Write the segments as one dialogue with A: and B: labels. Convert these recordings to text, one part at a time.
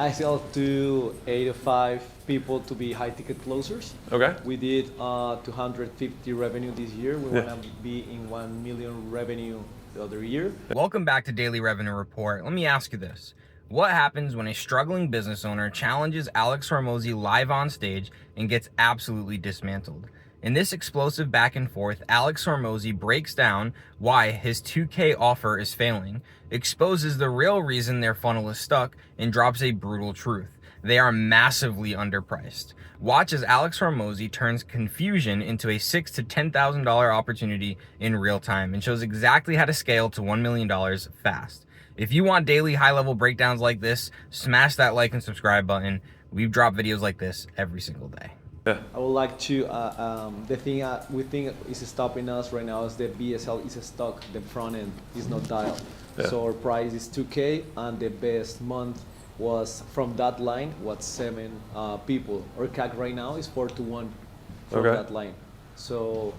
A: I sell to 85 people to be high ticket closers.
B: Okay.
A: We did 250 revenue this year. We want to be in 1 million revenue the other year.
C: Welcome back to Daily Revenue Report. Let me ask you this. What happens when a struggling business owner challenges Alex Hormozi live on stage and gets absolutely dismantled? In this explosive back and forth, Alex Hormozi breaks down why his 2K offer is failing, exposes the real reason their funnel is stuck, and drops a brutal truth. They are massively underpriced. Watch as Alex Hormozi turns confusion into a $6,000 to $10,000 opportunity in real time and shows exactly how to scale to $1 million fast. If you want daily high-level breakdowns like this, smash that like and subscribe button. We've dropped videos like this every single day.
A: I would like to, the thing we think is stopping us right now is the BSL is stuck, the front end is not dialed. So our price is 2K and the best month was from that line was 7 people. Our CAC right now is 4 to 1 from that line. So,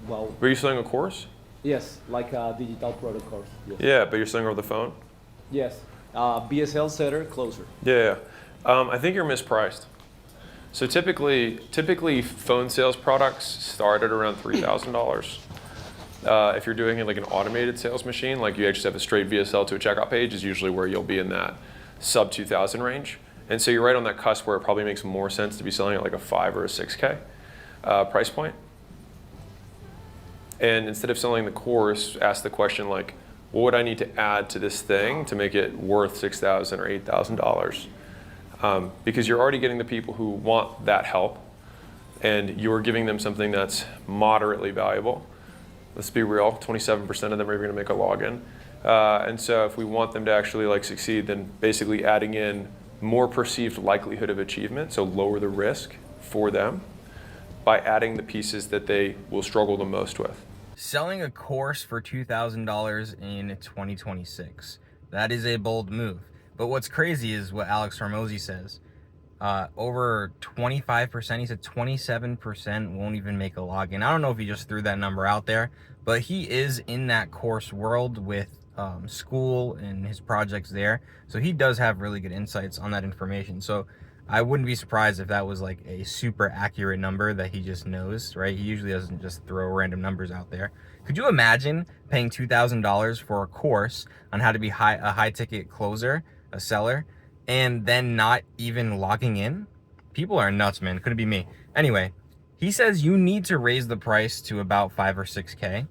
A: well.
B: Were you selling a course?
A: Yes, like a digital product course. Yes.
B: Yeah, but you're selling over the phone?
A: Yes, BSL setter, closer.
B: Yeah. I think you're mispriced. So typically phone sales products start at around $3,000. If you're doing it like an automated sales machine, like you actually have a straight VSL to a checkout page, is usually where you'll be in that sub 2,000 range. And so you're right on that cusp where it probably makes more sense to be selling at like a 5 or a 6K price point. And instead of selling the course, ask the question like, what would I need to add to this thing to make it worth $6,000 or $8,000? Because you're already getting the people who want that help, and you're giving them something that's moderately valuable. Let's be real, 27% of them are going to make a login. And so if we want them to actually like succeed, then basically adding in more perceived likelihood of achievement, so lower the risk for them by adding the pieces that they will struggle the most with.
C: Selling a course for $2,000 in 2026. That is a bold move. But what's crazy is what Alex Hormozi says. Over 25%, he said 27% won't even make a login. I don't know if he just threw that number out there, but he is in that course world with school and his projects there. So he does have really good insights on that information. So I wouldn't be surprised if that was like a super accurate number that he just knows, right? He usually doesn't just throw random numbers out there. Could you imagine paying $2,000 for a course on how to be a high ticket closer, a seller, and then not even logging in? People are nuts, man. Could it be me? Anyway, he says you need to raise the price to about 5 or 6K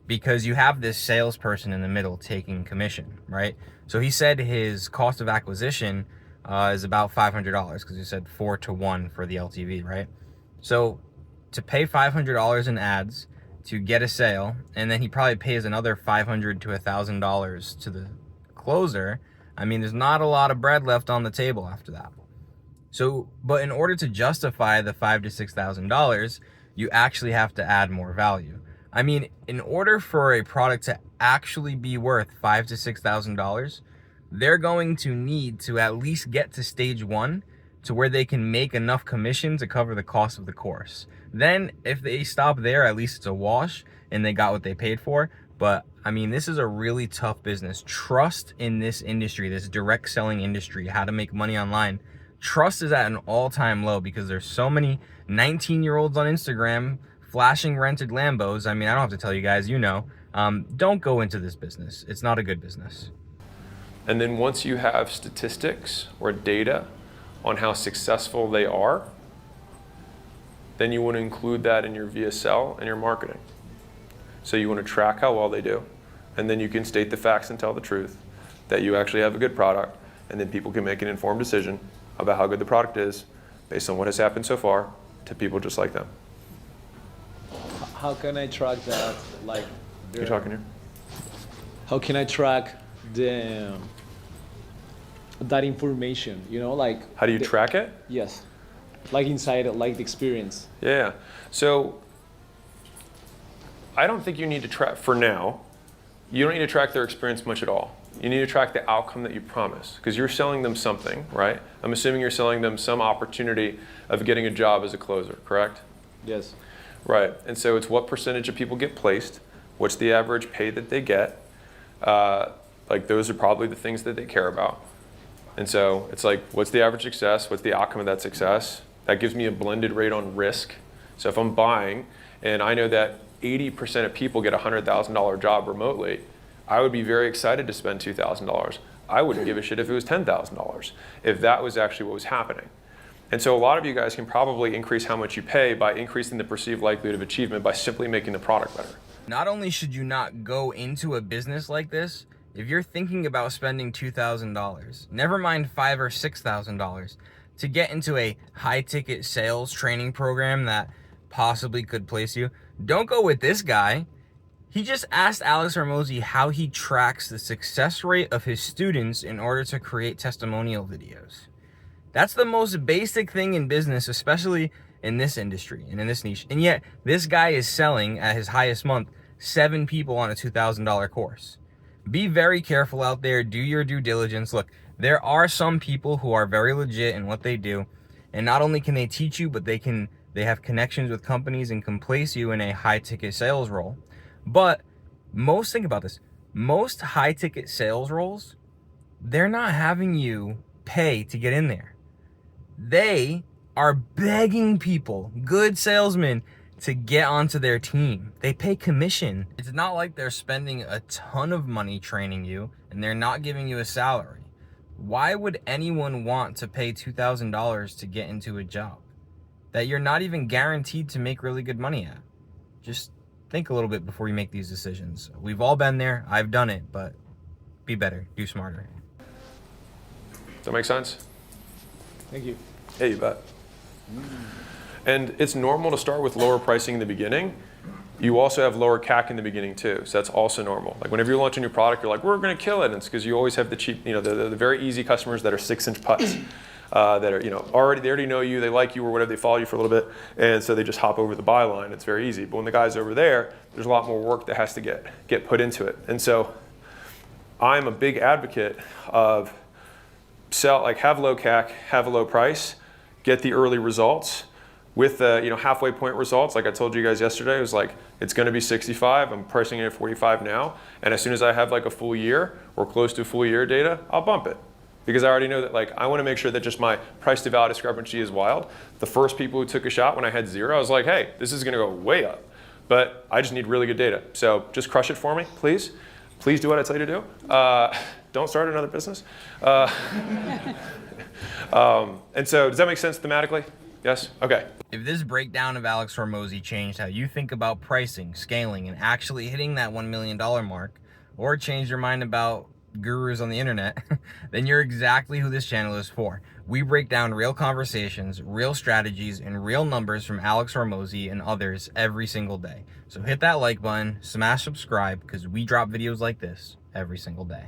C: because you have this salesperson in the middle taking commission, right? So he said his cost of acquisition is about $500 because he said 4 to 1 for the LTV, right? So to pay $500 in ads to get a sale, and then he probably pays another $500 to $1,000 to the closer, I mean, there's not a lot of bread left on the table after that. So, but in order to justify the $5,000 to $6,000, you actually have to add more value. I mean, in order for a product to actually be worth $5,000 to $6,000, they're going to need to at least get to stage 1 to where they can make enough commission to cover the cost of the course. Then if they stop there, at least it's a wash and they got what they paid for. But I mean, this is a really tough business. Trust in this industry, this direct selling industry, how to make money online. Trust is at an all-time low because there's so many 19-year-olds on Instagram flashing rented Lambos. I mean, I don't have to tell you guys, you know. Don't go into this business. It's not a good business.
B: And then once you have statistics or data on how successful they are, then you want to include that in your VSL and your marketing. So you want to track how well they do, and then you can state the facts and tell the truth that you actually have a good product, and then people can make an informed decision about how good the product is based on what has happened so far to people just like them.
A: How can I track that? Like,
B: You talking here?
A: How can I track that information? You know, like.
B: How do you track it?
A: Yes, like inside it, like the experience.
B: Yeah. So I don't think you need to track, for now, you don't need to track their experience much at all. You need to track the outcome that you promise, because you're selling them something, right? I'm assuming you're selling them some opportunity of getting a job as a closer, correct?
A: Yes.
B: Right, and so it's what percentage of people get placed, what's the average pay that they get, like those are probably the things that they care about. And so it's like, what's the average success? What's the outcome of that success? That gives me a blended rate on risk. So if I'm buying and I know that 80% of people get a $100,000 job remotely, I would be very excited to spend $2,000. I wouldn't give a shit if it was $10,000, if that was actually what was happening. And so a lot of you guys can probably increase how much you pay by increasing the perceived likelihood of achievement by simply making the product better.
C: Not only should you not go into a business like this, if you're thinking about spending $2,000, never mind $5,000 or $6,000, to get into a high-ticket sales training program that possibly could place you, don't go with this guy. He just asked Alex Hormozi how he tracks the success rate of his students in order to create testimonial videos. That's the most basic thing in business, especially in this industry and in this niche. And yet, this guy is selling, at his highest month, 7 people on a $2,000 course. Be very careful out there. Do your due diligence. Look, there are some people who are very legit in what they do. And not only can they teach you, but they have connections with companies and can place you in a high-ticket sales role. But think about this, most high-ticket sales roles, they're not having you pay to get in there. They are begging people, good salesmen, to get onto their team. They pay commission. It's not like they're spending a ton of money training you and they're not giving you a salary. Why would anyone want to pay $2,000 to get into a job that you're not even guaranteed to make really good money at? Just think a little bit before you make these decisions. We've all been there. I've done it, but be better, do smarter.
B: Does that make sense?
A: Thank you.
B: Yeah, you bet. And it's normal to start with lower pricing in the beginning. You also have lower CAC in the beginning too, so that's also normal. Like whenever you launch a new product, you're like, we're going to kill it, and it's because you always have the cheap, the very easy customers that are 6-inch putts, that are, they already know you, they like you or whatever, they follow you for a little bit, and so they just hop over the buy line. It's very easy. But when the guy's over there, there's a lot more work that has to get put into it. And so I'm a big advocate of have low CAC, have a low price, get the early results. With the halfway point results, like I told you guys yesterday, it was like, it's going to be 65. I'm pricing it at 45 now. And as soon as I have like a full year or close to full year data, I'll bump it. Because I already know that I want to make sure that just my price to value discrepancy is wild. The first people who took a shot when I had 0, I was like, hey, this is going to go way up. But I just need really good data. So just crush it for me, please. Please do what I tell you to do. Don't start another business. And so does that make sense thematically? Yes? Okay.
C: If this breakdown of Alex Hormozi changed how you think about pricing, scaling, and actually hitting that $1 million mark, or changed your mind about gurus on the internet, then you're exactly who this channel is for. We break down real conversations, real strategies, and real numbers from Alex Hormozi and others every single day. So hit that like button, smash subscribe, because we drop videos like this every single day.